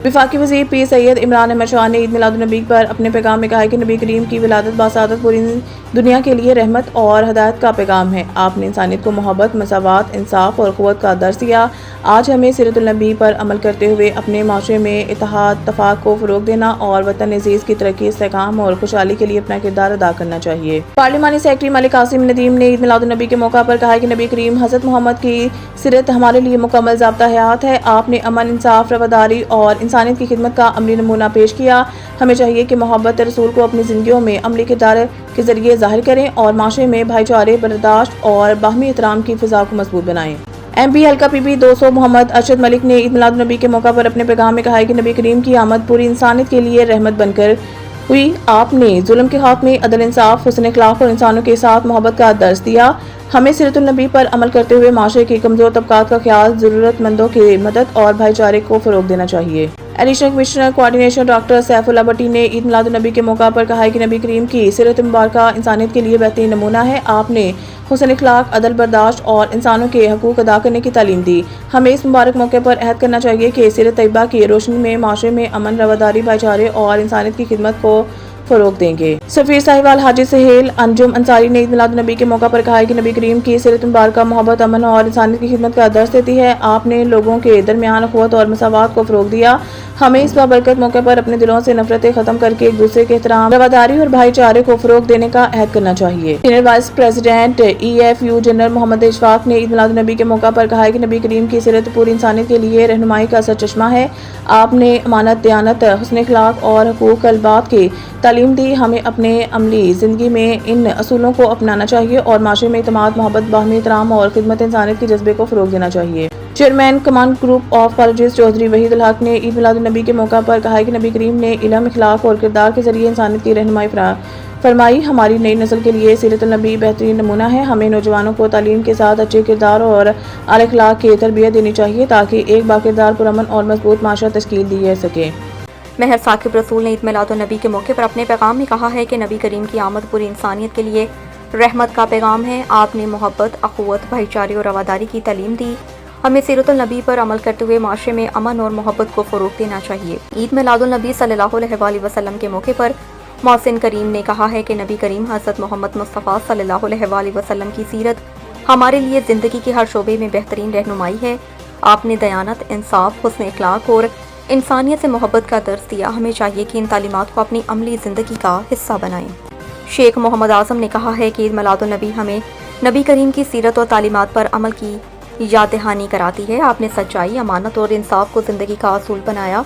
वफाकी वज़ीर पीर सैयद इमरान अहमद शाह ने ईद मिलादुन्नबी पर अपने पैगाम में कहा है कि नबी करीम की विलादत बासादत पूरी दुनिया के लिए रहमत और हदायत का पैगाम है। आपने इंसानियत को मोहब्बत, मसावात, इंसाफ और क़ुव्वत का दर्स दिया। आज हमें सीरतुल नबी पर अमल करते हुए अपने माशरे में इत्तेहाद, तफाक को फ़रोग़ देना और वतन अज़ीज़ की तरक्की, इस्तेहकाम और खुशहाली के लिए अपना किरदार अदा करना चाहिए। पार्लिमानी सेक्रेटरी मलिक कासिम नदीम ने ईद मिलादुन्नबी के मौका पर कहा है कि नबी करीम हज़रत मोहम्मद की सीरत हमारे लिए मुकम्मल ज़ाब्ता हयात है। आपने अमन, इंसाफ, रवादारी और इंसानियत की खिदमत का अमली नमूना पेश किया। हमें चाहिए कि मोहब्बत रसूल को अपनी ज़िंदगियों में अमली किरदार के ज़रिए ज़ाहिर करें और माशरे में भाईचारे, बर्दाश्त और बाहमी एहतराम की फ़िज़ा को मज़बूत बनाएं। MP हल्का PB 200 मोहम्मद अरशद मलिक ने ईद मिलादुन्नबी के मौका पर अपने पैगाम में कहा है कि नबी करीम की आमद पूरी इंसानियत के लिए रहमत बनकर हुई। आपने जुल्म के खात्मे, अदल, इंसाफ, हुस्न अखलाक और इंसानों के साथ मोहब्बत का दर्स दिया। हमें सीरतुल नबी पर अमल करते हुए माशरे के कमज़ोर तबकात का ख्याल, ज़रूरतमंदों की मदद और भाईचारे को फ़रोग़ देना चाहिए। Additional commissioner coordination doctor Saifullah Bhatti ने ईद मिलादुन्नबी के मौका पर कहा है कि नबी करीम की सीरत मुबारक इंसानियत के लिए बेहतरीन नमूना है। आपने हुस्न अखलाक, अदल, बर्दाश्त और इंसानों के हकूक़ अदा करने की तालीम दी। हमें इस मुबारक मौके पर अहद करना चाहिए कि सीरत तैयबा की रोशनी में माशरे में अमन, रवादारी, भाईचारे और इंसानियत की खिदमत को फ़रोग़ देंगे। सफ़ीर साहिबाल हाजी सहेल अंजुम अंसारी ने ईद मिलादुन्नबी के मौका पर कहा है कि नबी करीम की सीरत मुबारक मोहब्बत, अमन और इंसानियत की खिदमत का दर्स देती है। आपने लोगों के दरमियान अख़ुवत और मसावात को फ़रोग़ दिया। हमें इस बाबरकत मौके पर अपने दिलों से नफरतें ख़त्म करके एक दूसरे के एहतराम, रवादारी और भाईचारे को फ़रोग़ देने का अहद करना चाहिए। Senior vice president EFU general Mohammad Ishfaq ने ईद मिलादुन्नबी के मौका पर कहा है कि नबी करीम की सीरत पूरी इंसानियत के लिए रहनुमाई का सरचश्मा है। आपने अमानत, दयानत, हुस्न अखलाक और हकूक़ अल-बात की तालीम दी। हमें अपने अमली ज़िंदगी में इन असूलों को अपनाना चाहिए और माशरे में इत्तेमाद, मोहब्बत, बाहमी एहतराम और खिदमत इंसानियत के जज्बे को फ़रोग़ देना चाहिए। Chairman command group of colleges Chaudhry Waheed ul Haq ने ईद मिलादुन्नबी के मौका पर कहा है कि नबी करीम ने इल्म, इखलाक और किरदार के ज़रिए इंसानियत की रहनुमाई फरमाई। हमारी नई नस्ल के लिए सीरतुल नबी बेहतरीन नमूना है। हमें नौजवानों को तालीम के साथ अच्छे किरदार और आला अखलाक की तरबियत देनी चाहिए ताकि एक बाकिरदार, पुरअमन और मजबूत माशरा तश्कील दी जा सके। महर साकिब रसूल ने ईद मिलादुन्नबी के मौके पर अपने पैगाम में कहा है कि नबी करीम की आमद पूरी इंसानियत के लिए रहमत का पैगाम है। आपने मोहब्बत, अख़ुवत, भाईचारे और रवादारी की तालीम दी। हमें सीरतुल नबी पर अमल करते हुए माशरे में अमन और मोहब्बत को फ़रोग़ देना चाहिए। ईद मिलादुन्नबी सल्लल्लाहु अलैहि वसल्लम के मौके पर मोहसिन करीम ने कहा है कि नबी करीम हज़रत मोहम्मद मुस्तफ़ा सल्लल्लाहु अलैहि वसल्लम की सीरत हमारे लिए ज़िंदगी के हर शोबे में बेहतरीन रहनुमाई है। आपने दयानत, इंसाफ, हुस्न अखलाक और इंसानियत से मोहब्बत का दर्स दिया। हमें चाहिए कि इन तालीमात को अपनी अमली ज़िंदगी का हिस्सा बनाएं। शेख मोहम्मद आज़म ने कहा है कि ईद मिलादुन्नबी हमें नबी करीम की सीरत और तालीमात पर अमल की याद दहानी कराती है। आपने सच्चाई, अमानत और इंसाफ को ज़िंदगी का असूल बनाया।